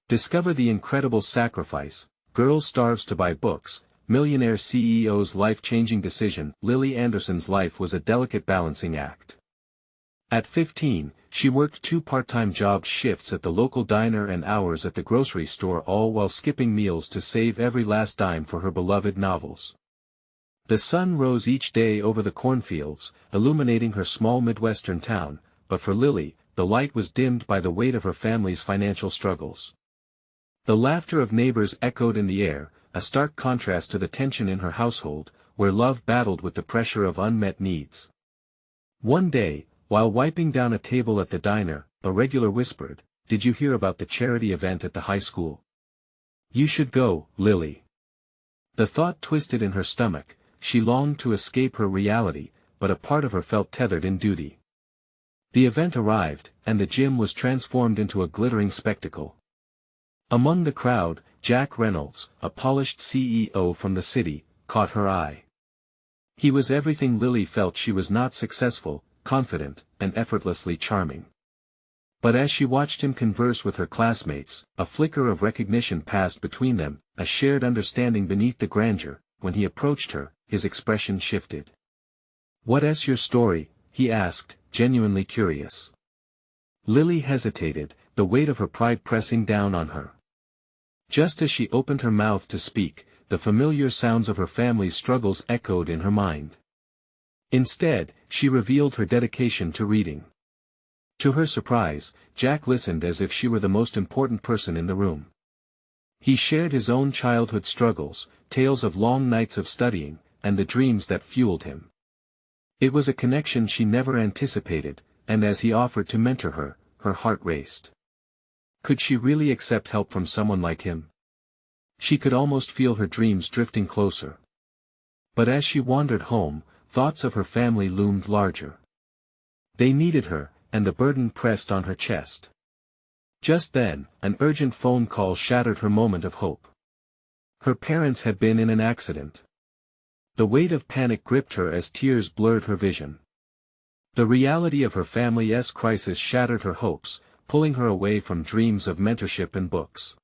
Discover the incredible sacrifice, girl starves to buy books, millionaire CEO's life-changing decision. Lily Anderson's life was a delicate balancing act. At 15, she worked 2 part-time job shifts at the local diner and hours at the grocery store, all while skipping meals to save every last dime for her beloved novels. The sun rose each day over the cornfields, illuminating her small Midwestern town, but for Lily, the light was dimmed by the weight of her family's financial struggles. The laughter of neighbors echoed in the air, a stark contrast to the tension in her household, where love battled with the pressure of unmet needs. One day, while wiping down a table at the diner, a regular whispered, "Did you hear about the charity event at the high school? You should go, Lily." The thought twisted in her stomach. She longed to escape her reality, but a part of her felt tethered in duty. The event arrived, and the gym was transformed into a glittering spectacle. Among the crowd, Jack Reynolds, a polished CEO from the city, caught her eye. He was everything Lily felt she was: not successful, confident, and effortlessly charming. But as she watched him converse with her classmates, a flicker of recognition passed between them, a shared understanding beneath the grandeur. When he approached her, his expression shifted. "What's your story?" he asked, genuinely curious. Lily hesitated, the weight of her pride pressing down on her. Just as she opened her mouth to speak, the familiar sounds of her family's struggles echoed in her mind. Instead, she revealed her dedication to reading. To her surprise, Jack listened as if she were the most important person in the room. He shared his own childhood struggles, tales of long nights of studying, and the dreams that fueled him. It was a connection she never anticipated, and as he offered to mentor her, her heart raced. Could she really accept help from someone like him? She could almost feel her dreams drifting closer. But as she wandered home, thoughts of her family loomed larger. They needed her, and the burden pressed on her chest. Just then, an urgent phone call shattered her moment of hope. Her parents had been in an accident. The weight of panic gripped her as tears blurred her vision. The reality of her family's crisis shattered her hopes, pulling her away from dreams of mentorship and books.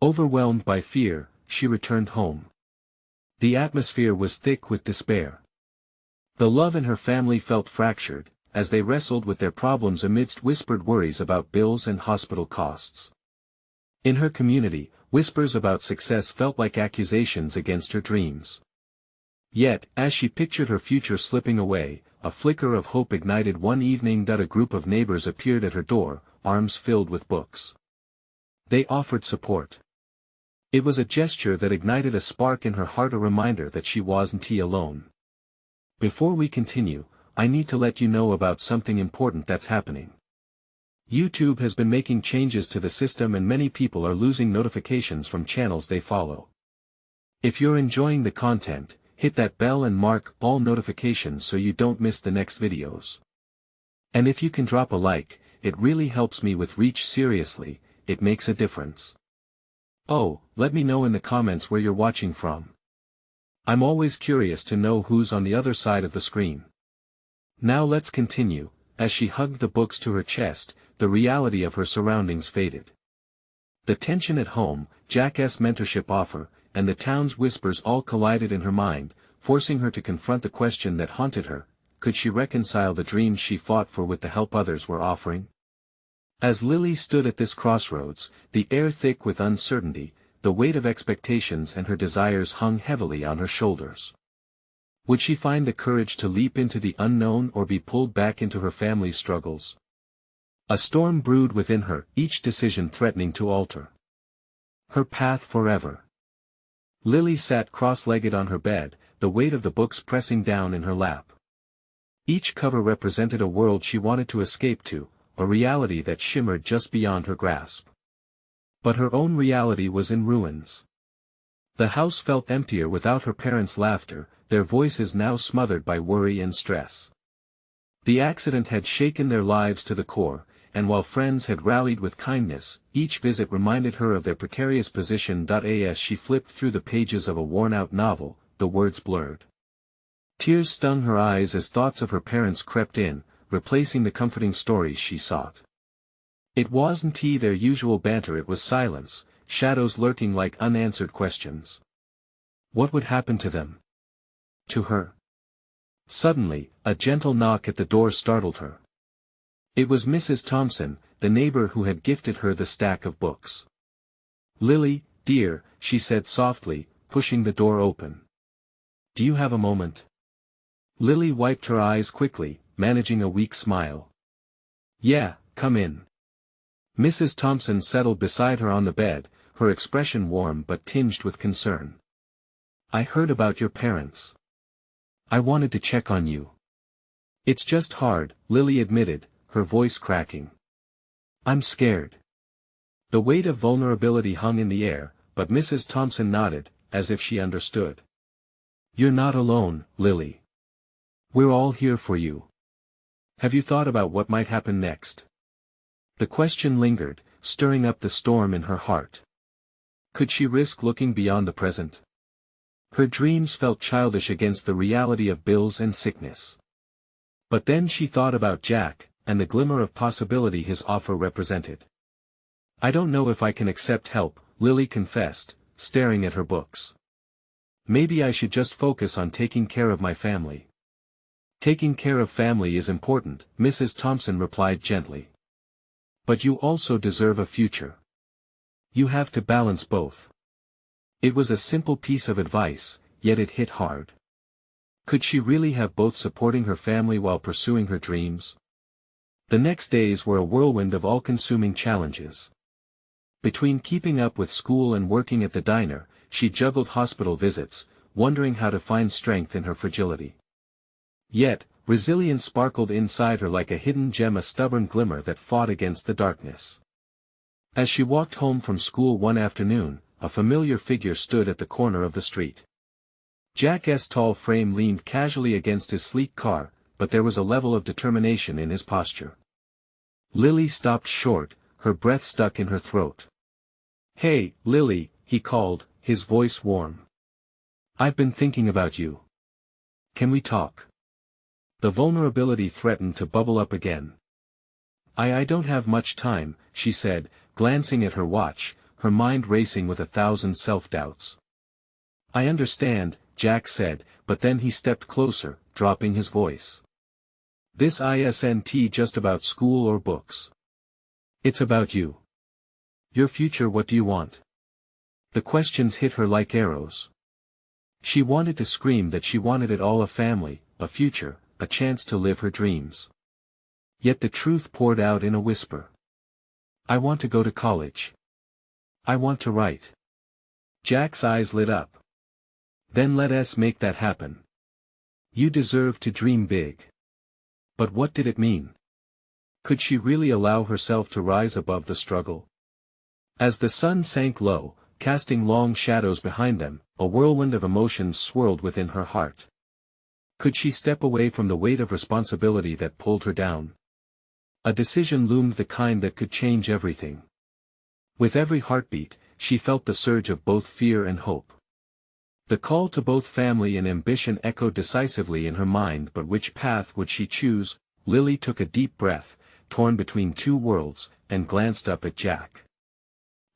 Overwhelmed by fear, she returned home. The atmosphere was thick with despair. The love in her family felt fractured, as they wrestled with their problems amidst whispered worries about bills and hospital costs. In her community, whispers about success felt like accusations against her dreams. Yet, as she pictured her future slipping away, a flicker of hope ignited one evening. A group of neighbors appeared at her door, arms filled with books. They offered support. It was a gesture that ignited a spark in her heart, a reminder that she wasn't alone. Before we continue, I need to let you know about something important that's happening. YouTube has been making changes to the system and many people are losing notifications from channels they follow. If you're enjoying the content, hit that bell and mark all notifications so you don't miss the next videos. And if you can drop a like, it really helps me with reach. Seriously, it makes a difference. Oh, let me know in the comments where you're watching from. I'm always curious to know who's on the other side of the screen. Now let's continue. As she hugged the books to her chest, the reality of her surroundings faded. The tension at home, Jack's mentorship offer, and the town's whispers all collided in her mind, forcing her to confront the question that haunted her: could she reconcile the dreams she fought for with the help others were offering? As Lily stood at this crossroads, the air thick with uncertainty, the weight of expectations and her desires hung heavily on her shoulders. Would she find the courage to leap into the unknown or be pulled back into her family's struggles? A storm brewed within her, each decision threatening to alter her path forever. Lily sat cross-legged on her bed, the weight of the books pressing down in her lap. Each cover represented a world she wanted to escape to, a reality that shimmered just beyond her grasp. But her own reality was in ruins. The house felt emptier without her parents' laughter, their voices now smothered by worry and stress. The accident had shaken their lives to the core, and while friends had rallied with kindness, each visit reminded her of their precarious position. As she flipped through the pages of a worn-out novel, the words blurred. Tears stung her eyes as thoughts of her parents crept in, replacing the comforting stories she sought. It wasn't their usual banter, it was silence, shadows lurking like unanswered questions. What would happen to them? To her? Suddenly, a gentle knock at the door startled her. It was Mrs. Thompson, the neighbor who had gifted her the stack of books. "Lily, dear," she said softly, pushing the door open. "Do you have a moment?" Lily wiped her eyes quickly, managing a weak smile. "Yeah, come in." Mrs. Thompson settled beside her on the bed, her expression warm but tinged with concern. "I heard about your parents. I wanted to check on you." "It's just hard," Lily admitted, her voice cracking. "I'm scared." The weight of vulnerability hung in the air, but Mrs. Thompson nodded, as if she understood. "You're not alone, Lily. We're all here for you. Have you thought about what might happen next?" The question lingered, stirring up the storm in her heart. Could she risk looking beyond the present? Her dreams felt childish against the reality of bills and sickness. But then she thought about Jack, and the glimmer of possibility his offer represented. "I don't know if I can accept help," Lily confessed, staring at her books. "Maybe I should just focus on taking care of my family." "Taking care of family is important," Mrs. Thompson replied gently. "But you also deserve a future. You have to balance both." It was a simple piece of advice, yet it hit hard. Could she really have both, supporting her family while pursuing her dreams? The next days were a whirlwind of all-consuming challenges. Between keeping up with school and working at the diner, she juggled hospital visits, wondering how to find strength in her fragility. Yet, resilience sparkled inside her like a hidden gem, a stubborn glimmer that fought against the darkness. As she walked home from school one afternoon, a familiar figure stood at the corner of the street. Jack's tall frame leaned casually against his sleek car, but there was a level of determination in his posture. Lily stopped short, her breath stuck in her throat. "Hey, Lily," he called, his voice warm. "I've been thinking about you. Can we talk?" The vulnerability threatened to bubble up again. I don't have much time," she said, glancing at her watch, her mind racing with 1,000 self-doubts. "I understand," Jack said, but then he stepped closer, dropping his voice. "This isn't just about school or books. It's about you. Your future. What do you want?" The questions hit her like arrows. She wanted to scream that she wanted it all: a family, a future, a chance to live her dreams. Yet the truth poured out in a whisper. "I want to go to college. I want to write." Jack's eyes lit up. "Then let us make that happen. You deserve to dream big." But what did it mean? Could she really allow herself to rise above the struggle? As the sun sank low, casting long shadows behind them, a whirlwind of emotions swirled within her heart. Could she step away from the weight of responsibility that pulled her down? A decision loomed, the kind that could change everything. With every heartbeat, she felt the surge of both fear and hope. The call to both family and ambition echoed decisively in her mind, but which path would she choose? Lily took a deep breath, torn between two worlds, and glanced up at Jack.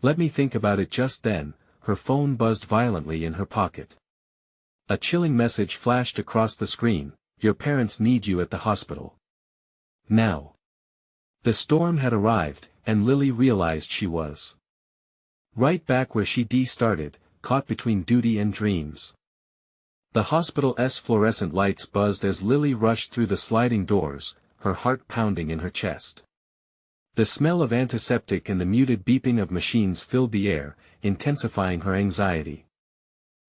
"Let me think about it." Just then, her phone buzzed violently in her pocket. A chilling message flashed across the screen: "Your parents need you at the hospital. Now." The storm had arrived, and Lily realized she was right back where she started, caught between duty and dreams. The hospital's fluorescent lights buzzed as Lily rushed through the sliding doors, her heart pounding in her chest. The smell of antiseptic and the muted beeping of machines filled the air, intensifying her anxiety.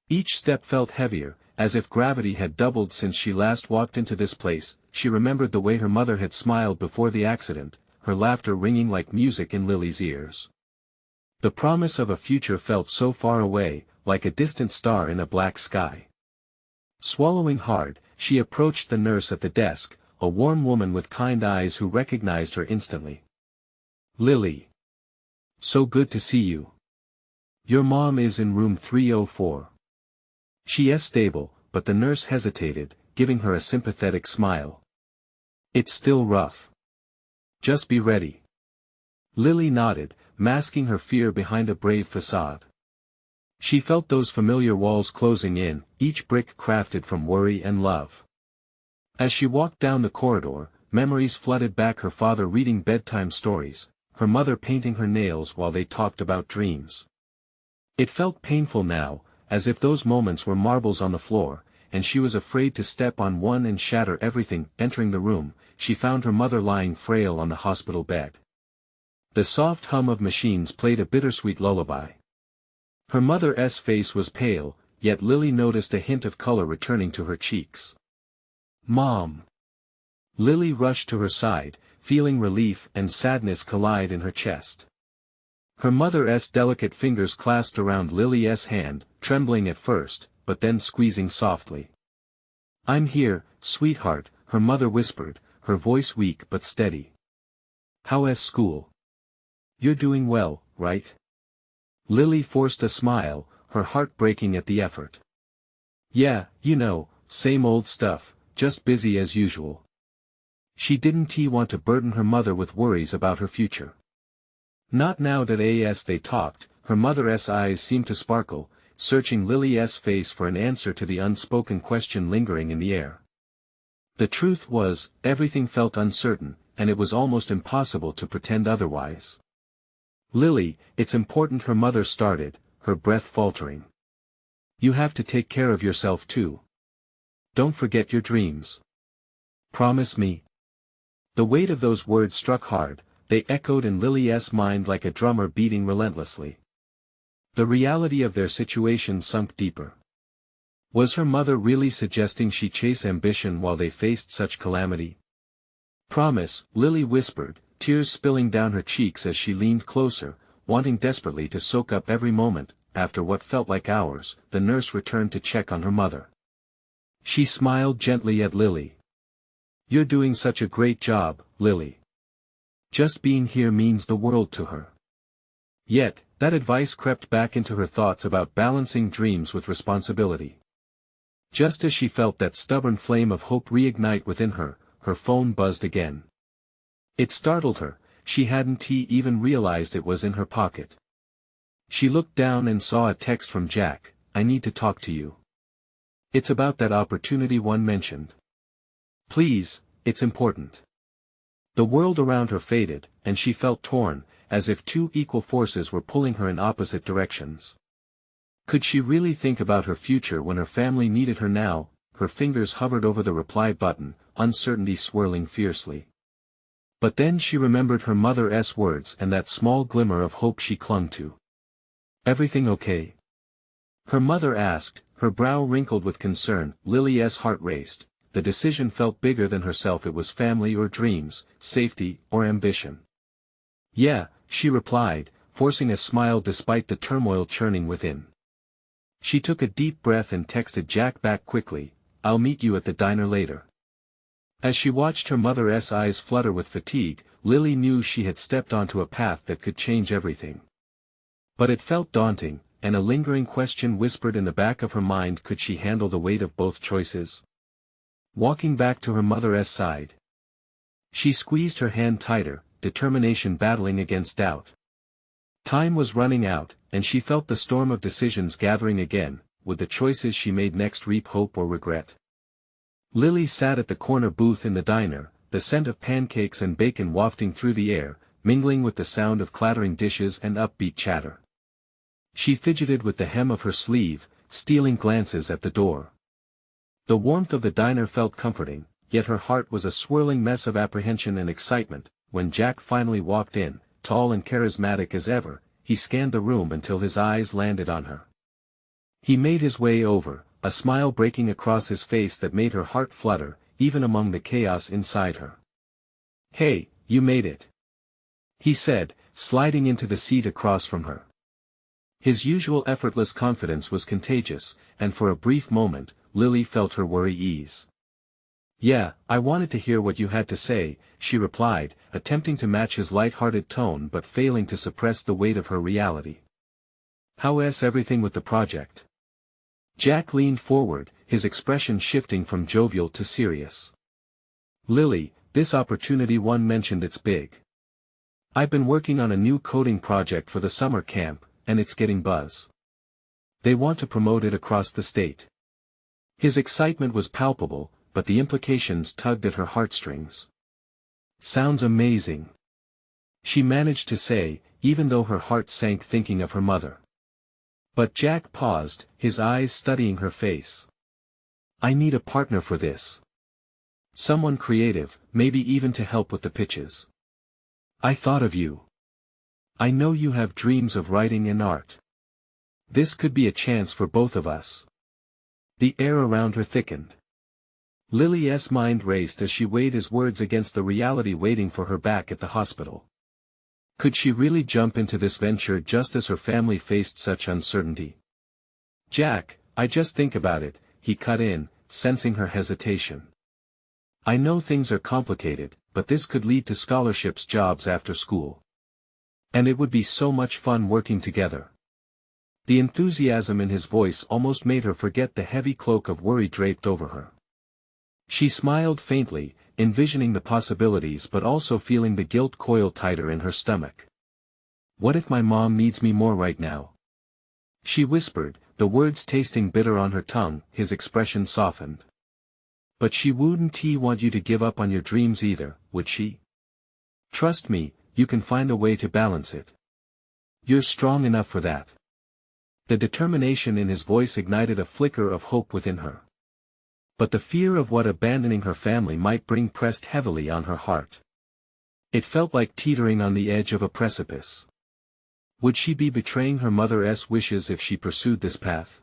Each step felt heavier, as if gravity had doubled since she last walked into this place. She remembered the way her mother had smiled before the accident, her laughter ringing like music in Lily's ears. The promise of a future felt so far away, like a distant star in a black sky. Swallowing hard, she approached the nurse at the desk, a warm woman with kind eyes who recognized her instantly. "Lily. So good to see you. Your mom is in room 304. She's stable," but the nurse hesitated, giving her a sympathetic smile. "It's still rough. Just be ready." Lily nodded, masking her fear behind a brave facade. She felt those familiar walls closing in, each brick crafted from worry and love. As she walked down the corridor, memories flooded back: her father reading bedtime stories, her mother painting her nails while they talked about dreams. It felt painful now, as if those moments were marbles on the floor, and she was afraid to step on one and shatter everything. Entering the room, she found her mother lying frail on the hospital bed. The soft hum of machines played a bittersweet lullaby. Her mother's face was pale, yet Lily noticed a hint of color returning to her cheeks. "Mom!" Lily rushed to her side, feeling relief and sadness collide in her chest. Her mother's delicate fingers clasped around Lily's hand, trembling at first, but then squeezing softly. "I'm here, sweetheart," her mother whispered, her voice weak but steady. "How's school? You're doing well, right?" Lily forced a smile, her heart breaking at the effort. "Yeah, same old stuff, just busy as usual." She didn't want to burden her mother with worries about her future. Not now that as they talked, her mother's eyes seemed to sparkle, searching Lily's face for an answer to the unspoken question lingering in the air. The truth was, everything felt uncertain, and it was almost impossible to pretend otherwise. "Lily, it's important," her mother started, her breath faltering. "You have to take care of yourself too. Don't forget your dreams. Promise me." The weight of those words struck hard, they echoed in Lily's mind like a drummer beating relentlessly. The reality of their situation sunk deeper. Was her mother really suggesting she chase ambition while they faced such calamity? "Promise," Lily whispered, tears spilling down her cheeks as she leaned closer, wanting desperately to soak up every moment. After what felt like hours, the nurse returned to check on her mother. She smiled gently at Lily. "You're doing such a great job, Lily. Just being here means the world to her." Yet, that advice crept back into her thoughts about balancing dreams with responsibility. Just as she felt that stubborn flame of hope reignite within her, her phone buzzed again. It startled her, she hadn't even realized it was in her pocket. She looked down and saw a text from Jack. "I need to talk to you. It's about that opportunity one mentioned. Please, it's important." The world around her faded, and she felt torn, as if two equal forces were pulling her in opposite directions. Could she really think about her future when her family needed her now? Her fingers hovered over the reply button, uncertainty swirling fiercely. But then she remembered her mother's words and that small glimmer of hope she clung to. "Everything okay?" her mother asked, her brow wrinkled with concern. Lily's heart raced. The decision felt bigger than herself. It was family or dreams, safety or ambition. "Yeah," she replied, forcing a smile despite the turmoil churning within. She took a deep breath and texted Jack back quickly, "I'll meet you at the diner later." As she watched her mother's eyes flutter with fatigue, Lily knew she had stepped onto a path that could change everything. But it felt daunting, and a lingering question whispered in the back of her mind: could she handle the weight of both choices? Walking back to her mother's side, she squeezed her hand tighter, determination battling against doubt. Time was running out, and she felt the storm of decisions gathering again. Would the choices she made next reap hope or regret? Lily sat at the corner booth in the diner, the scent of pancakes and bacon wafting through the air, mingling with the sound of clattering dishes and upbeat chatter. She fidgeted with the hem of her sleeve, stealing glances at the door. The warmth of the diner felt comforting, yet her heart was a swirling mess of apprehension and excitement. When Jack finally walked in, tall and charismatic as ever, he scanned the room until his eyes landed on her. He made his way over, a smile breaking across his face that made her heart flutter, even among the chaos inside her. "Hey, you made it," he said, sliding into the seat across from her. His usual effortless confidence was contagious, and for a brief moment, Lily felt her worry ease. "Yeah, I wanted to hear what you had to say," she replied, attempting to match his light-hearted tone but failing to suppress the weight of her reality. "How's everything with the project?" Jack leaned forward, his expression shifting from jovial to serious. "Lily, this opportunity one mentioned, it's big. I've been working on a new coding project for the summer camp, and it's getting buzz. They want to promote it across the state. His excitement was palpable, but the implications tugged at her heartstrings. Sounds amazing. She managed to say, even though her heart sank thinking of her mother. But Jack paused, his eyes studying her face. I need a partner for this. Someone creative, maybe even to help with the pitches. I thought of you. I know you have dreams of writing and art. This could be a chance for both of us. The air around her thickened. Lily's mind raced as she weighed his words against the reality waiting for her back at the hospital. Could she really jump into this venture just as her family faced such uncertainty? Jack, I just think about it, he cut in, sensing her hesitation. I know things are complicated, but this could lead to scholarships, jobs after school. And it would be so much fun working together. The enthusiasm in his voice almost made her forget the heavy cloak of worry draped over her. She smiled faintly, envisioning the possibilities but also feeling the guilt coil tighter in her stomach. What if my mom needs me more right now? She whispered, the words tasting bitter on her tongue. His expression softened. But she wouldn't want you to give up on your dreams either, would she? Trust me, you can find a way to balance it. You're strong enough for that. The determination in his voice ignited a flicker of hope within her. But the fear of what abandoning her family might bring pressed heavily on her heart. It felt like teetering on the edge of a precipice. Would she be betraying her mother's wishes if she pursued this path?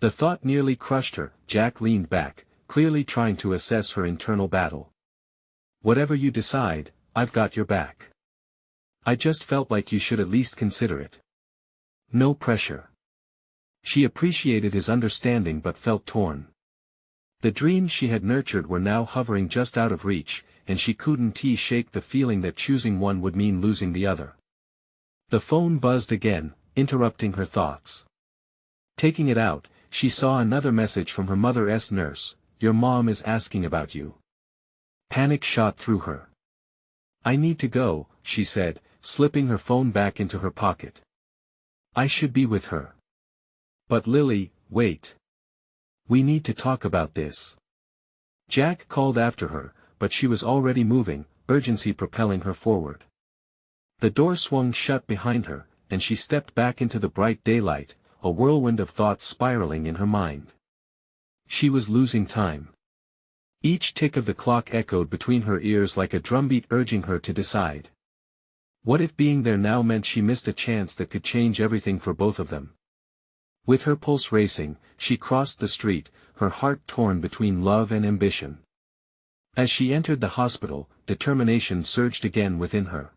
The thought nearly crushed her. Jack leaned back, clearly trying to assess her internal battle. Whatever you decide, I've got your back. I just felt like you should at least consider it. No pressure. She appreciated his understanding but felt torn. The dreams she had nurtured were now hovering just out of reach, and she couldn't shake the feeling that choosing one would mean losing the other. The phone buzzed again, interrupting her thoughts. Taking it out, she saw another message from her mother's nurse. Your mom is asking about you. Panic shot through her. I need to go, she said, slipping her phone back into her pocket. I should be with her. But Lily, wait. We need to talk about this. Jack called after her, but she was already moving, urgency propelling her forward. The door swung shut behind her, and she stepped back into the bright daylight, a whirlwind of thoughts spiraling in her mind. She was losing time. Each tick of the clock echoed between her ears like a drumbeat urging her to decide. What if being there now meant she missed a chance that could change everything for both of them? With her pulse racing, she crossed the street, her heart torn between love and ambition. As she entered the hospital, determination surged again within her.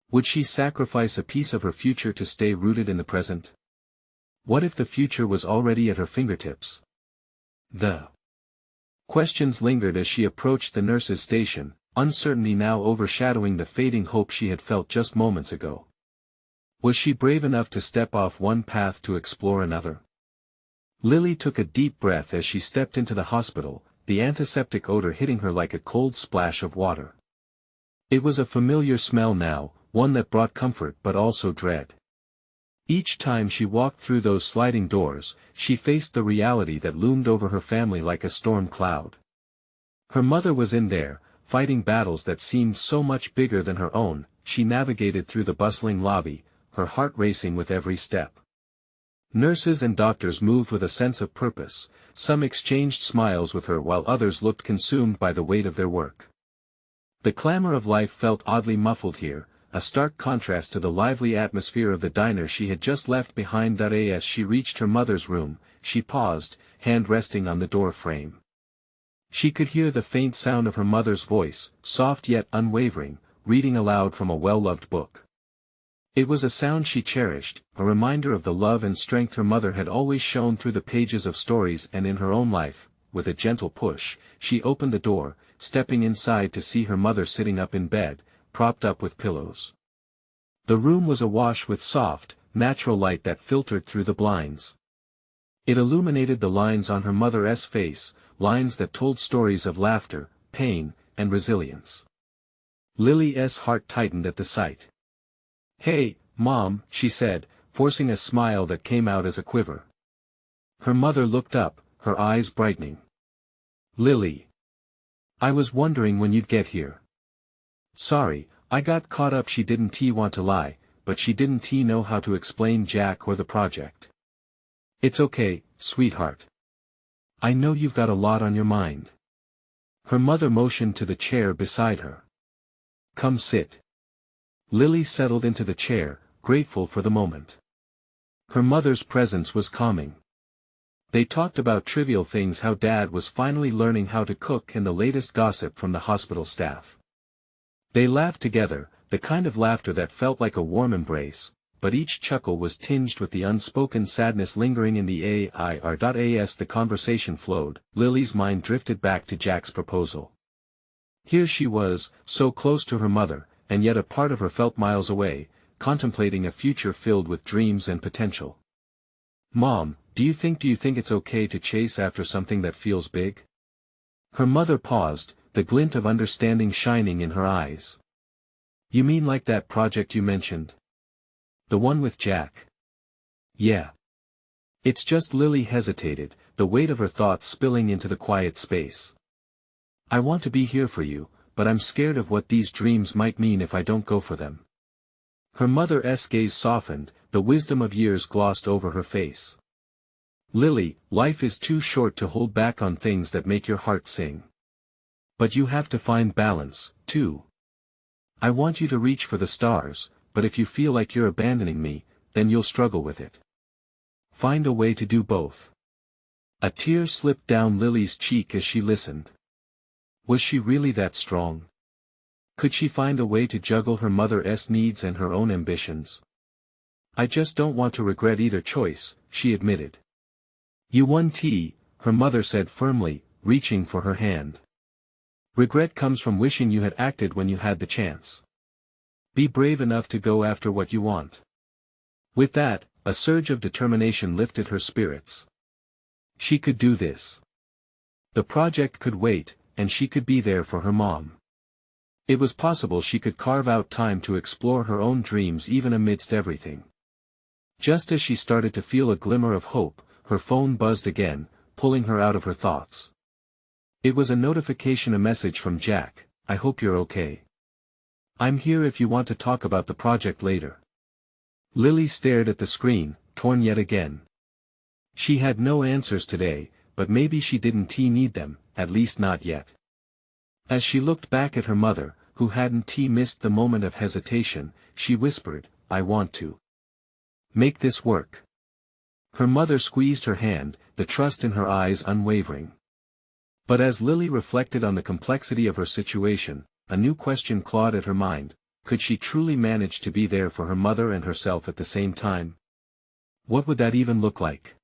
Would she sacrifice a piece of her future to stay rooted in the present? What if the future was already at her fingertips? The questions lingered as she approached the nurse's station, uncertainty now overshadowing the fading hope she had felt just moments ago. Was she brave enough to step off one path to explore another? Lily took a deep breath as she stepped into the hospital, the antiseptic odor hitting her like a cold splash of water. It was a familiar smell now, one that brought comfort but also dread. Each time she walked through those sliding doors, she faced the reality that loomed over her family like a storm cloud. Her mother was in there, fighting battles that seemed so much bigger than her own. She navigated through the bustling lobby, her heart racing with every step. Nurses and doctors moved with a sense of purpose, some exchanged smiles with her while others looked consumed by the weight of their work. The clamor of life felt oddly muffled here, a stark contrast to the lively atmosphere of the diner she had just left behind. As she reached her mother's room, she paused, hand resting on the door frame. She could hear the faint sound of her mother's voice, soft yet unwavering, reading aloud from a well-loved book. It was a sound she cherished, a reminder of the love and strength her mother had always shown through the pages of stories and in her own life. With a gentle push, she opened the door, stepping inside to see her mother sitting up in bed, propped up with pillows. The room was awash with soft, natural light that filtered through the blinds. It illuminated the lines on her mother's face, lines that told stories of laughter, pain, and resilience. Lily's heart tightened at the sight. "Hey, Mom," she said, forcing a smile that came out as a quiver. Her mother looked up, her eyes brightening. "Lily. I was wondering when you'd get here. Sorry, I got caught up." She didn't want to lie, but she didn't know how to explain Jack or the project. "It's okay, sweetheart. I know you've got a lot on your mind." Her mother motioned to the chair beside her. "Come sit." Lily settled into the chair, grateful for the moment. Her mother's presence was calming. They talked about trivial things, how Dad was finally learning how to cook, and the latest gossip from the hospital staff. They laughed together, the kind of laughter that felt like a warm embrace, but each chuckle was tinged with the unspoken sadness lingering in the air. As the conversation flowed, Lily's mind drifted back to Jack's proposal. Here she was, so close to her mother, and yet a part of her felt miles away, contemplating a future filled with dreams and potential. "Mom, do you think it's okay to chase after something that feels big?" Her mother paused, the glint of understanding shining in her eyes. "You mean like that project you mentioned? The one with Jack?" "Yeah." It's just Lily hesitated, the weight of her thoughts spilling into the quiet space. "I want to be here for you, but I'm scared of what these dreams might mean if I don't go for them." Her mother's gaze softened, the wisdom of years glossed over her face. "Lily, life is too short to hold back on things that make your heart sing. But you have to find balance, too. I want you to reach for the stars, but if you feel like you're abandoning me, then you'll struggle with it. Find a way to do both." A tear slipped down Lily's cheek as she listened. Was she really that strong? Could she find a way to juggle her mother's needs and her own ambitions? "I just don't want to regret either choice," she admitted. "You won, her mother said firmly, reaching for her hand. "Regret comes from wishing you had acted when you had the chance. Be brave enough to go after what you want." With that, a surge of determination lifted her spirits. She could do this. The project could wait, and she could be there for her mom. It was possible she could carve out time to explore her own dreams even amidst everything. Just as she started to feel a glimmer of hope, her phone buzzed again, pulling her out of her thoughts. It was a notification, a message from Jack. "I hope you're okay. I'm here if you want to talk about the project later." Lily stared at the screen, torn yet again. She had no answers today, but maybe she didn't need them, at least not yet. As she looked back at her mother, who hadn't missed the moment of hesitation, she whispered, "I want to make this work." Her mother squeezed her hand, the trust in her eyes unwavering. But as Lily reflected on the complexity of her situation, a new question clawed at her mind: could she truly manage to be there for her mother and herself at the same time? What would that even look like?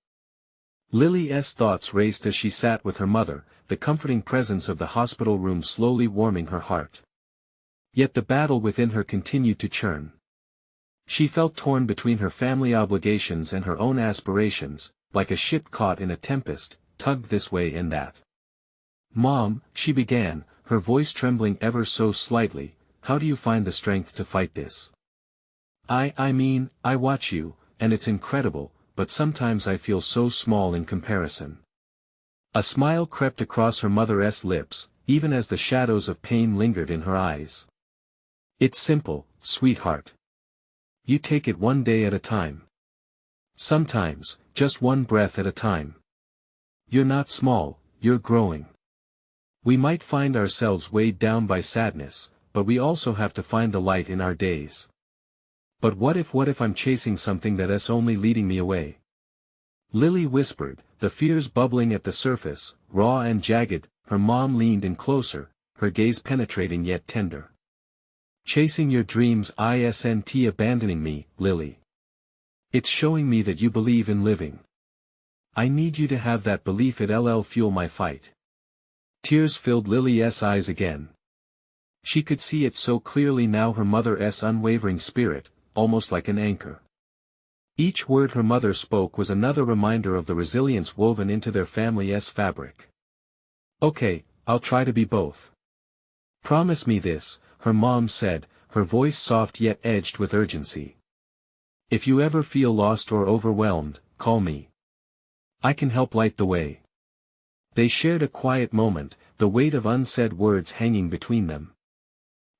Lily's thoughts raced as she sat with her mother, the comforting presence of the hospital room slowly warming her heart. Yet the battle within her continued to churn. She felt torn between her family obligations and her own aspirations, like a ship caught in a tempest, tugged this way and that. "Mom," she began, her voice trembling ever so slightly, "how do you find the strength to fight this? I mean, I watch you, and it's incredible, but sometimes I feel so small in comparison." A smile crept across her mother's lips, even as the shadows of pain lingered in her eyes. "It's simple, sweetheart. You take it one day at a time. Sometimes, just one breath at a time. You're not small, you're growing. We might find ourselves weighed down by sadness, but we also have to find the light in our days. But what if I'm chasing something that's only leading me away?" Lily whispered, the fears bubbling at the surface, raw and jagged. Her mom leaned in closer, her gaze penetrating yet tender. "Chasing your dreams isn't abandoning me, Lily. It's showing me that you believe in living. I need you to have that belief. It'll fuel my fight." Tears filled Lily's eyes again. She could see it so clearly now, her mother's unwavering spirit, almost like an anchor. Each word her mother spoke was another reminder of the resilience woven into their family's fabric. "Okay, I'll try to be both. Promise me this, her mom said, her voice soft yet edged with urgency. If you ever feel lost or overwhelmed, call me. I can help light the way. They shared a quiet moment, the weight of unsaid words hanging between them.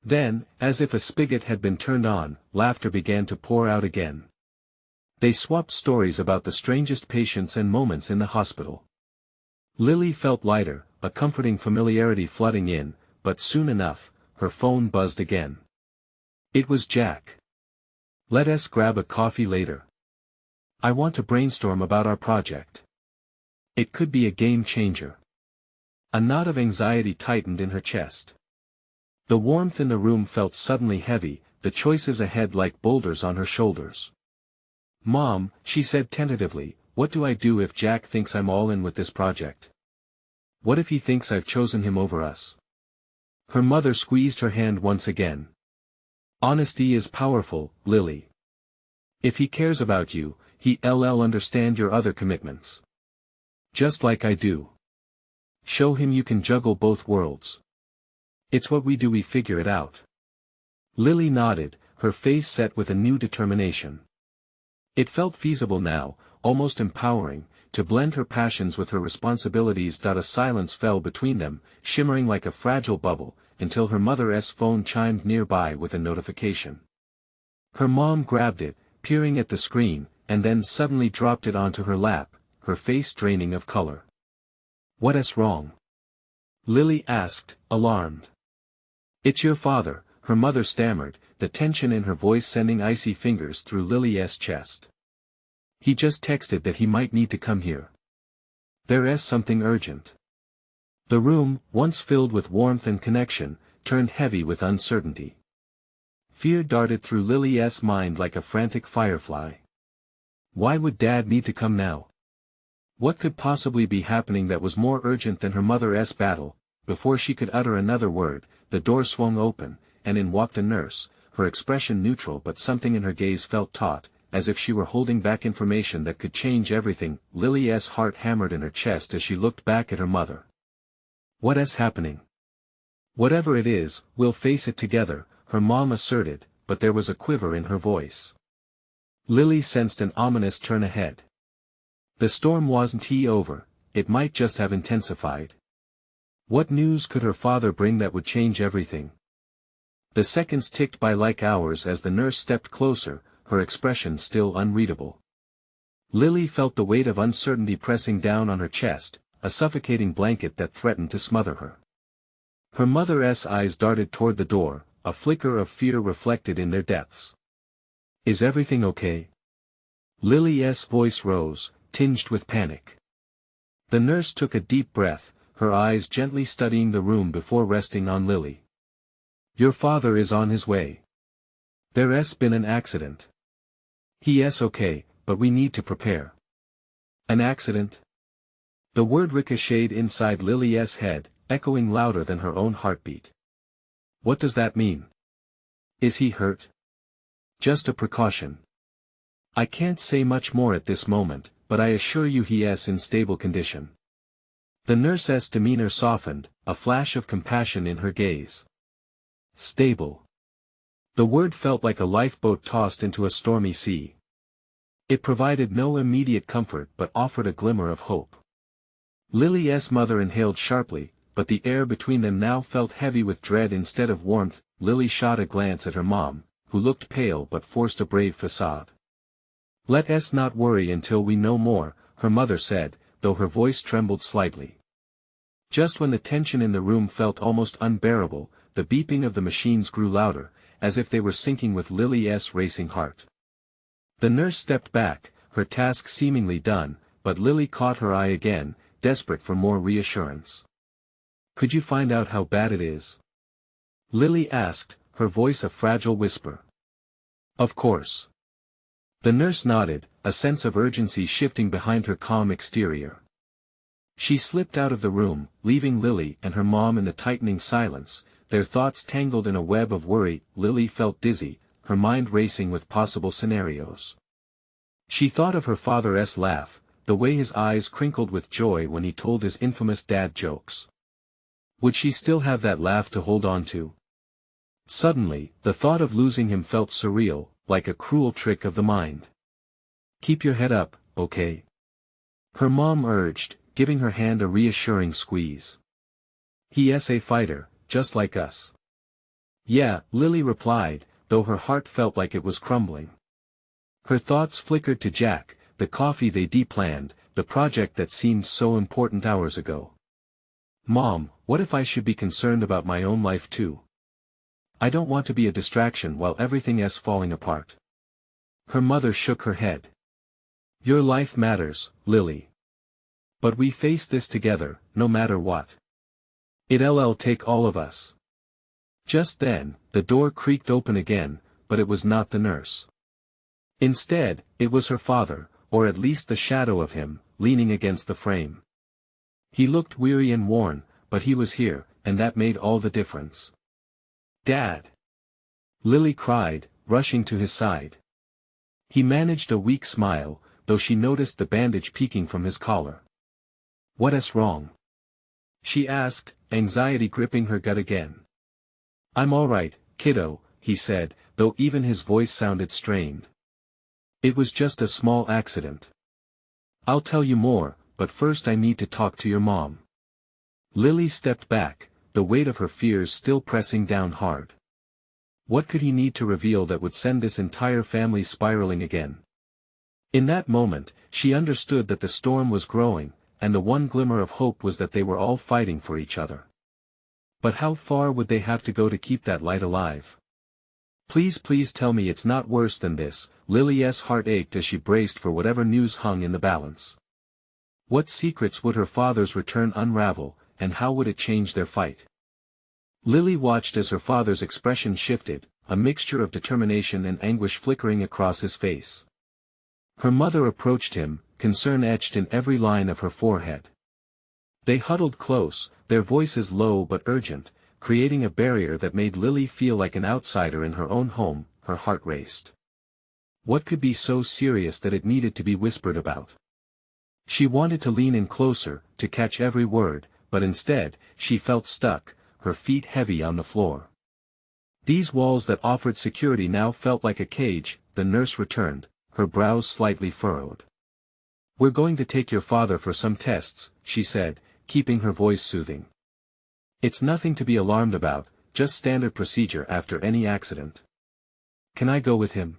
Then, as if a spigot had been turned on, laughter began to pour out again. They swapped stories about the strangest patients and moments in the hospital. Lily felt lighter, a comforting familiarity flooding in, but soon enough, her phone buzzed again. It was Jack. Let us grab a coffee later. I want to brainstorm about our project. It could be a game changer. A knot of anxiety tightened in her chest. The warmth in the room felt suddenly heavy, the choices ahead like boulders on her shoulders. Mom, she said tentatively, what do I do if Jack thinks I'm all in with this project? What if he thinks I've chosen him over us? Her mother squeezed her hand once again. Honesty is powerful, Lily. If he cares about you, he'll understand your other commitments. Just like I do. Show him you can juggle both worlds. It's what we do, we figure it out. Lily nodded, her face set with a new determination. It felt feasible now, almost empowering, to blend her passions with her responsibilities. A silence fell between them, shimmering like a fragile bubble, until her mother's phone chimed nearby with a notification. Her mom grabbed it, peering at the screen, and then suddenly dropped it onto her lap, her face draining of color. What's wrong? Lily asked, alarmed. It's your father, her mother stammered, the tension in her voice sending icy fingers through Lily's chest. He just texted that he might need to come here. There's something urgent. The room, once filled with warmth and connection, turned heavy with uncertainty. Fear darted through Lily's mind like a frantic firefly. Why would Dad need to come now? What could possibly be happening that was more urgent than her mother's battle? Before she could utter another word, the door swung open, and in walked a nurse, her expression neutral but something in her gaze felt taut, as if she were holding back information that could change everything. Lily's heart hammered in her chest as she looked back at her mother. What's happening? Whatever it is, we'll face it together, her mom asserted, but there was a quiver in her voice. Lily sensed an ominous turn ahead. The storm wasn't over, it might just have intensified. What news could her father bring that would change everything? The seconds ticked by like hours as the nurse stepped closer, her expression still unreadable. Lily felt the weight of uncertainty pressing down on her chest, a suffocating blanket that threatened to smother her. Her mother's eyes darted toward the door, a flicker of fear reflected in their depths. Is everything okay? Lily's voice rose, tinged with panic. The nurse took a deep breath, her eyes gently studying the room before resting on Lily. Your father is on his way. There's been an accident. He's okay, but we need to prepare. An accident? The word ricocheted inside Lily's head, echoing louder than her own heartbeat. What does that mean? Is he hurt? Just a precaution. I can't say much more at this moment, but I assure you he's in stable condition. The nurse's demeanor softened, a flash of compassion in her gaze. Stable. The word felt like a lifeboat tossed into a stormy sea. It provided no immediate comfort but offered a glimmer of hope. Lily's mother inhaled sharply, but the air between them now felt heavy with dread instead of warmth. Lily shot a glance at her mom, who looked pale but forced a brave facade. Let's not worry until we know more, her mother said, though her voice trembled slightly. Just when the tension in the room felt almost unbearable, the beeping of the machines grew louder, as if they were syncing with Lily's racing heart. The nurse stepped back, her task seemingly done, but Lily caught her eye again, desperate for more reassurance. Could you find out how bad it is? Lily asked, her voice a fragile whisper. Of course. The nurse nodded, a sense of urgency shifting behind her calm exterior. She slipped out of the room, leaving Lily and her mom in the tightening silence, their thoughts tangled in a web of worry. Lily felt dizzy, her mind racing with possible scenarios. She thought of her father's laugh, the way his eyes crinkled with joy when he told his infamous dad jokes. Would she still have that laugh to hold on to? Suddenly, the thought of losing him felt surreal, like a cruel trick of the mind. Keep your head up, okay? Her mom urged, giving her hand a reassuring squeeze. He's a fighter, just like us. Yeah, Lily replied, though her heart felt like it was crumbling. Her thoughts flickered to Jack, the coffee they planned, the project that seemed so important hours ago. Mom, what if I should be concerned about my own life too? I don't want to be a distraction while everything is falling apart. Her mother shook her head. Your life matters, Lily. But we face this together, no matter what. It'll take all of us. Just then, the door creaked open again, but it was not the nurse. Instead, it was her father, or at least the shadow of him, leaning against the frame. He looked weary and worn, but he was here, and that made all the difference. Dad! Lily cried, rushing to his side. He managed a weak smile, though she noticed the bandage peeking from his collar. What's wrong? She asked, anxiety gripping her gut again. I'm all right, kiddo, he said, though even his voice sounded strained. It was just a small accident. I'll tell you more, but first I need to talk to your mom. Lily stepped back, the weight of her fears still pressing down hard. What could he need to reveal that would send this entire family spiraling again? In that moment, she understood that the storm was growing, and the one glimmer of hope was that they were all fighting for each other. But how far would they have to go to keep that light alive? Please tell me it's not worse than this. Lily's heart ached as she braced for whatever news hung in the balance. What secrets would her father's return unravel, and how would it change their fight? Lily watched as her father's expression shifted, a mixture of determination and anguish flickering across his face. Her mother approached him, concern etched in every line of her forehead. They huddled close, their voices low but urgent, creating a barrier that made Lily feel like an outsider in her own home. Her heart raced. What could be so serious that it needed to be whispered about? She wanted to lean in closer, to catch every word, but instead, she felt stuck, her feet heavy on the floor. These walls that offered security now felt like a cage. The nurse returned, her brows slightly furrowed. We're going to take your father for some tests, she said, keeping her voice soothing. It's nothing to be alarmed about, just standard procedure after any accident. Can I go with him?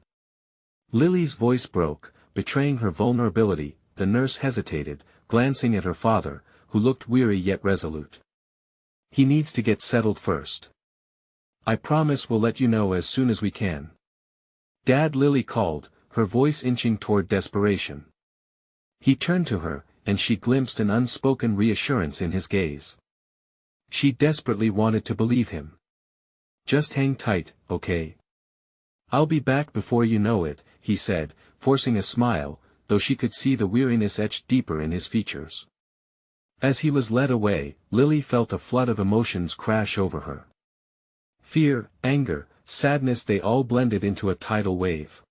Lily's voice broke, betraying her vulnerability. The nurse hesitated, glancing at her father, who looked weary yet resolute. He needs to get settled first. I promise we'll let you know as soon as we can. Dad, Lily called, her voice inching toward desperation. He turned to her, and she glimpsed an unspoken reassurance in his gaze. She desperately wanted to believe him. Just hang tight, okay? I'll be back before you know it, he said, forcing a smile, though she could see the weariness etched deeper in his features. As he was led away, Lily felt a flood of emotions crash over her. Fear, anger, sadness, they all blended into a tidal wave.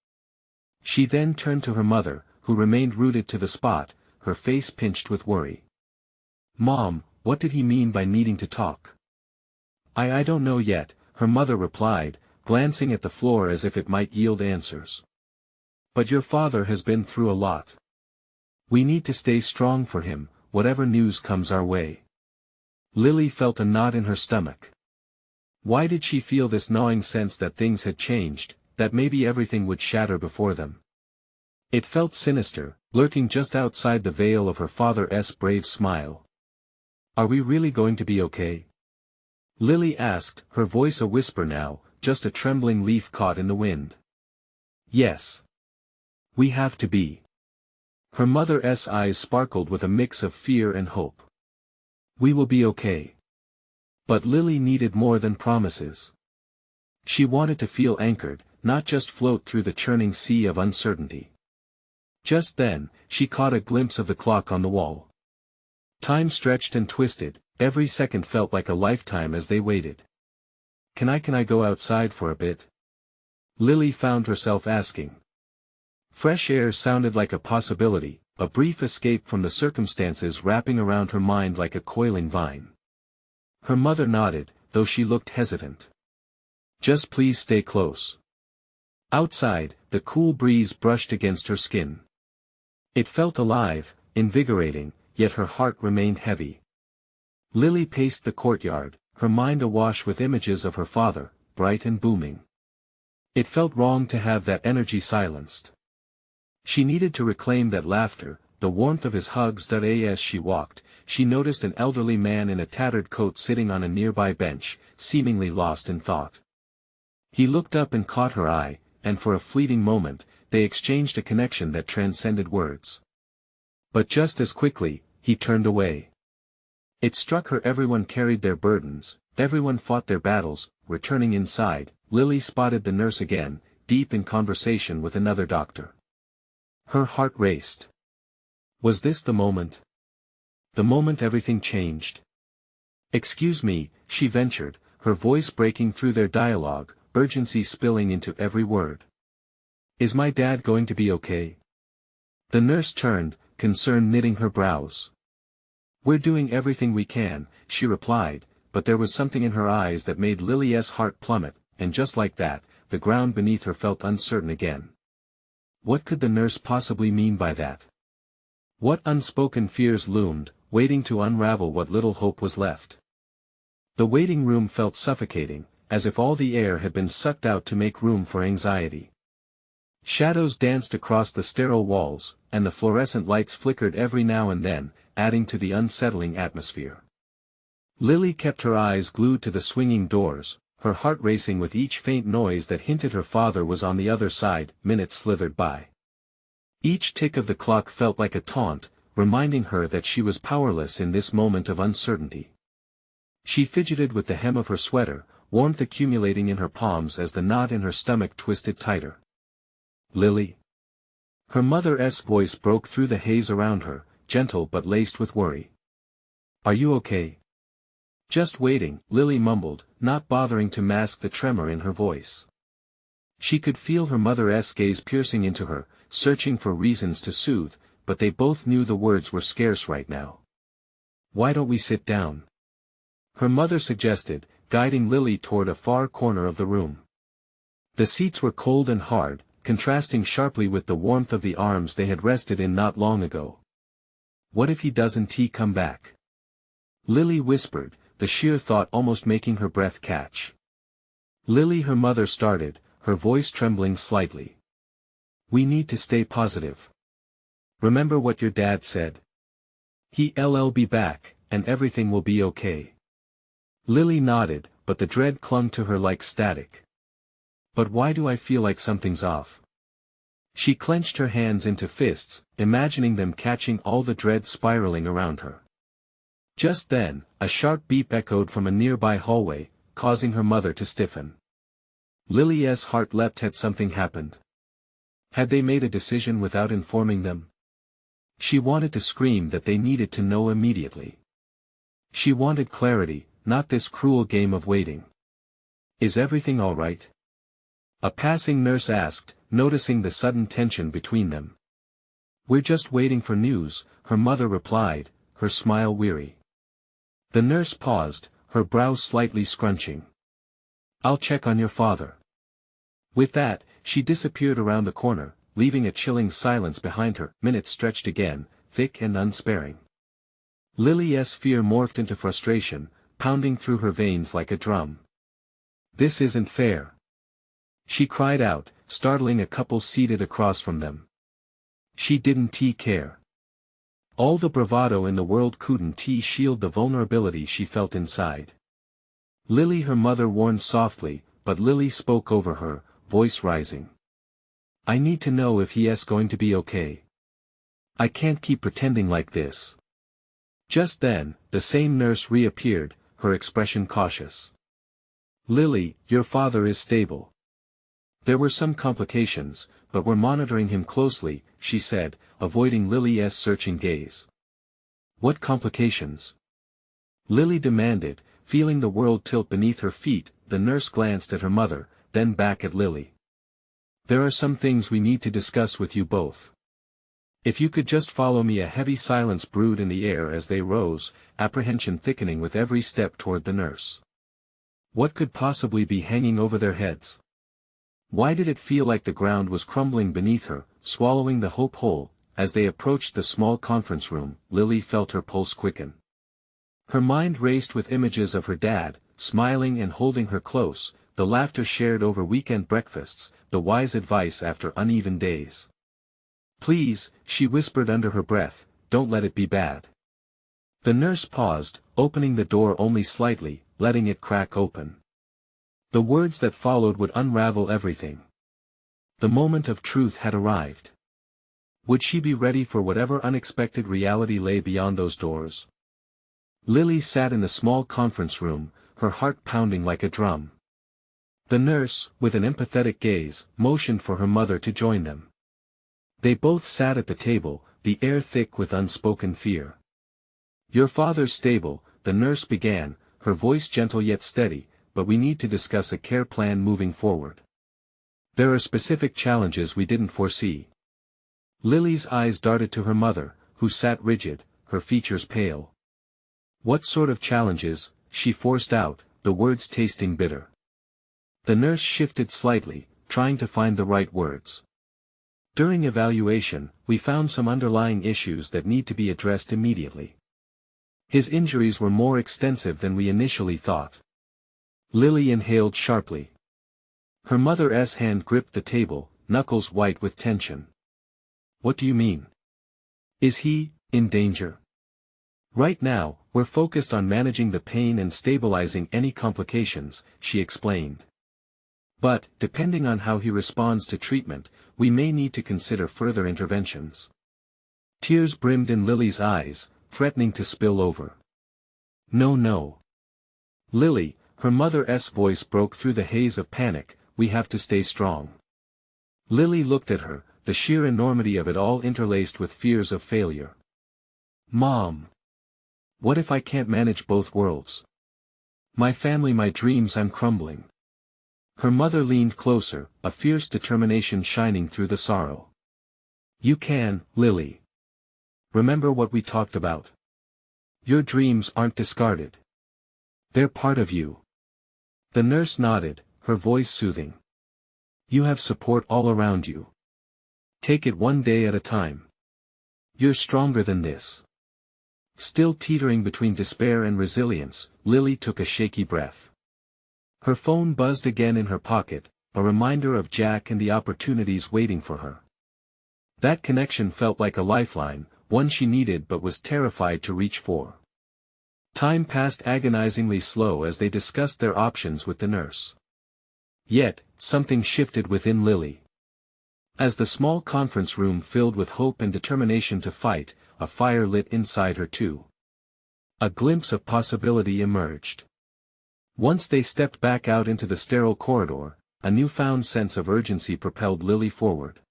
She then turned to her mother, who remained rooted to the spot, her face pinched with worry. Mom, what did he mean by needing to talk? I don't know yet, her mother replied, glancing at the floor as if it might yield answers. But your father has been through a lot. We need to stay strong for him, whatever news comes our way. Lily felt a knot in her stomach. Why did she feel this gnawing sense that things had changed, that maybe everything would shatter before them? It felt sinister, lurking just outside the veil of her father's brave smile. Are we really going to be okay? Lily asked, her voice a whisper now, just a trembling leaf caught in the wind. Yes. We have to be. Her mother's eyes sparkled with a mix of fear and hope. We will be okay. But Lily needed more than promises. She wanted to feel anchored, not just float through the churning sea of uncertainty. Just then, she caught a glimpse of the clock on the wall. Time stretched and twisted, every second felt like a lifetime as they waited. Can I go outside for a bit? Lily found herself asking. Fresh air sounded like a possibility, a brief escape from the circumstances wrapping around her mind like a coiling vine. Her mother nodded, though she looked hesitant. Just please stay close. Outside, the cool breeze brushed against her skin. It felt alive, invigorating, yet her heart remained heavy. Lily paced the courtyard, her mind awash with images of her father, bright and booming. It felt wrong to have that energy silenced. She needed to reclaim that laughter, the warmth of his hugs. As she walked, she noticed an elderly man in a tattered coat sitting on a nearby bench, seemingly lost in thought. He looked up and caught her eye, and for a fleeting moment, they exchanged a connection that transcended words. But just as quickly, he turned away. It struck her everyone carried their burdens, everyone fought their battles. Returning inside, Lily spotted the nurse again, deep in conversation with another doctor. Her heart raced. Was this the moment? The moment everything changed? "Excuse me," she ventured, her voice breaking through their dialogue, urgency spilling into every word. "Is my dad going to be okay?" The nurse turned, concern knitting her brows. "We're doing everything we can," she replied, but there was something in her eyes that made Lily's heart plummet, and just like that, the ground beneath her felt uncertain again. What could the nurse possibly mean by that? What unspoken fears loomed, waiting to unravel what little hope was left? The waiting room felt suffocating, as if all the air had been sucked out to make room for anxiety. Shadows danced across the sterile walls, and the fluorescent lights flickered every now and then, adding to the unsettling atmosphere. Lily kept her eyes glued to the swinging doors, her heart racing with each faint noise that hinted her father was on the other side. Minutes slithered by. Each tick of the clock felt like a taunt, reminding her that she was powerless in this moment of uncertainty. She fidgeted with the hem of her sweater, warmth accumulating in her palms as the knot in her stomach twisted tighter. "Lily?" Her mother's voice broke through the haze around her, gentle but laced with worry. "Are you okay?" "Just waiting," Lily mumbled, not bothering to mask the tremor in her voice. She could feel her mother's gaze piercing into her, searching for reasons to soothe, but they both knew the words were scarce right now. "Why don't we sit down?" her mother suggested, guiding Lily toward a far corner of the room. The seats were cold and hard, contrasting sharply with the warmth of the arms they had rested in not long ago. "What if he doesn't come back?" Lily whispered, the sheer thought almost making her breath catch. "Lily," her mother started, her voice trembling slightly. "We need to stay positive. Remember what your dad said. He'll be back, and everything will be okay." Lily nodded, but the dread clung to her like static. "But why do I feel like something's off?" She clenched her hands into fists, imagining them catching all the dread spiraling around her. Just then, a sharp beep echoed from a nearby hallway, causing her mother to stiffen. Lily's heart leapt. Had something happened? Had they made a decision without informing them? She wanted to scream that they needed to know immediately. She wanted clarity, not this cruel game of waiting. "Is everything all right?" a passing nurse asked, noticing the sudden tension between them. "We're just waiting for news," her mother replied, her smile weary. The nurse paused, her brows slightly scrunching. "I'll check on your father." With that, she disappeared around the corner, leaving a chilling silence behind her. Minutes stretched again, thick and unsparing. Lily's fear morphed into frustration, pounding through her veins like a drum. "This isn't fair," she cried out, startling a couple seated across from them. She didn't care. All the bravado in the world couldn't shield the vulnerability she felt inside. "Lily," her mother warned softly, but Lily spoke over her, voice rising. "I need to know if he's going to be okay. I can't keep pretending like this." Just then, the same nurse reappeared, her expression cautious. "Lily, your father is stable. There were some complications, but we're monitoring him closely," she said, avoiding Lily's searching gaze. "What complications?" Lily demanded, feeling the world tilt beneath her feet. The nurse glanced at her mother, then back at Lily. "There are some things we need to discuss with you both. If you could just follow me." A heavy silence brewed in the air as they rose, apprehension thickening with every step toward the nurse. What could possibly be hanging over their heads? Why did it feel like the ground was crumbling beneath her, swallowing the hope whole? As they approached the small conference room, Lily felt her pulse quicken. Her mind raced with images of her dad, smiling and holding her close, the laughter shared over weekend breakfasts, the wise advice after uneven days. "Please," she whispered under her breath, "don't let it be bad." The nurse paused, opening the door only slightly, letting it crack open. The words that followed would unravel everything. The moment of truth had arrived. Would she be ready for whatever unexpected reality lay beyond those doors? Lily sat in the small conference room, her heart pounding like a drum. The nurse, with an empathetic gaze, motioned for her mother to join them. They both sat at the table, the air thick with unspoken fear. "Your father's stable," the nurse began, her voice gentle yet steady, "but we need to discuss a care plan moving forward. There are specific challenges we didn't foresee." Lily's eyes darted to her mother, who sat rigid, her features pale. "What sort of challenges?" she forced out, the words tasting bitter. The nurse shifted slightly, trying to find the right words. "During evaluation, we found some underlying issues that need to be addressed immediately. His injuries were more extensive than we initially thought." Lily inhaled sharply. Her mother's hand gripped the table, knuckles white with tension. "What do you mean? Is he in danger?" "Right now, we're focused on managing the pain and stabilizing any complications," she explained. "But, depending on how he responds to treatment, we may need to consider further interventions." Tears brimmed in Lily's eyes, threatening to spill over. "No, no. Lily," her mother's voice broke through the haze of panic, "we have to stay strong." Lily looked at her, the sheer enormity of it all interlaced with fears of failure. "Mom! What if I can't manage both worlds? My family, my dreams, I'm crumbling." Her mother leaned closer, a fierce determination shining through the sorrow. "You can, Lily. Remember what we talked about. Your dreams aren't discarded. They're part of you." The nurse nodded, her voice soothing. "You have support all around you. Take it one day at a time. You're stronger than this." Still teetering between despair and resilience, Lily took a shaky breath. Her phone buzzed again in her pocket, a reminder of Jack and the opportunities waiting for her. That connection felt like a lifeline, one she needed but was terrified to reach for. Time passed agonizingly slow as they discussed their options with the nurse. Yet, something shifted within Lily. As the small conference room filled with hope and determination to fight, a fire lit inside her too. A glimpse of possibility emerged. Once they stepped back out into the sterile corridor, a newfound sense of urgency propelled Lily forward.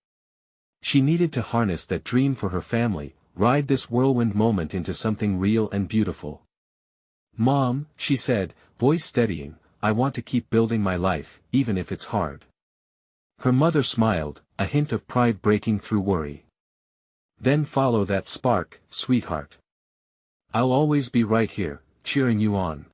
She needed to harness that dream for her family, ride this whirlwind moment into something real and beautiful. "Mom," she said, voice steadying, "I want to keep building my life, even if it's hard." Her mother smiled, a hint of pride breaking through worry. "Then follow that spark, sweetheart. I'll always be right here, cheering you on."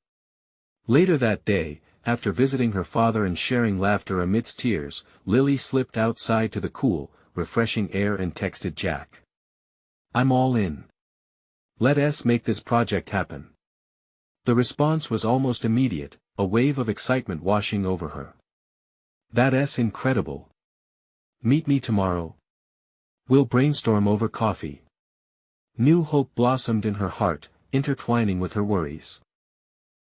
Later that day, after visiting her father and sharing laughter amidst tears, Lily slipped outside to the cool, refreshing air and texted Jack. "I'm all in. Let's make this project happen." The response was almost immediate, a wave of excitement washing over her. "That's incredible. Meet me tomorrow. We'll brainstorm over coffee." New hope blossomed in her heart, intertwining with her worries.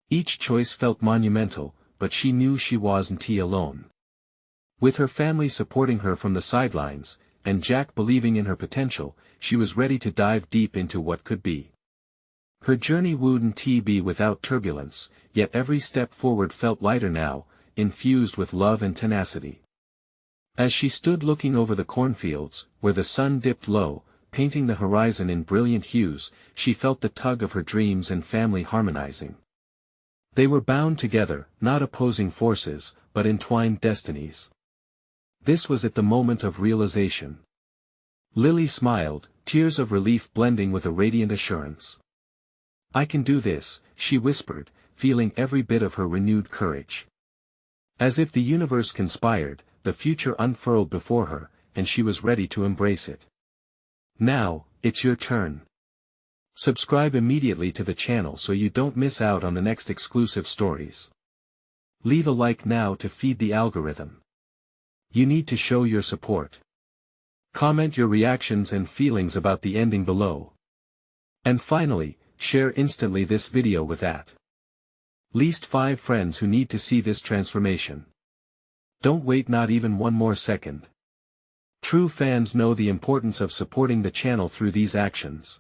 Each choice felt monumental, but she knew she wasn't alone. With her family supporting her from the sidelines, and Jack believing in her potential, she was ready to dive deep into what could be. Her journey wouldn't be without turbulence, yet every step forward felt lighter now, infused with love and tenacity. As she stood looking over the cornfields, where the sun dipped low, painting the horizon in brilliant hues, she felt the tug of her dreams and family harmonizing. They were bound together, not opposing forces, but entwined destinies. This was at the moment of realization. Lily smiled, tears of relief blending with a radiant assurance. "I can do this," she whispered, feeling every bit of her renewed courage. As if the universe conspired, the future unfurled before her, and she was ready to embrace it. Now, it's your turn. Subscribe immediately to the channel so you don't miss out on the next exclusive stories. Leave a like now to feed the algorithm. You need to show your support. Comment your reactions and feelings about the ending below. And finally, share instantly this video with at least 5 friends who need to see this transformation. Don't wait not even one more second. True fans know the importance of supporting the channel through these actions.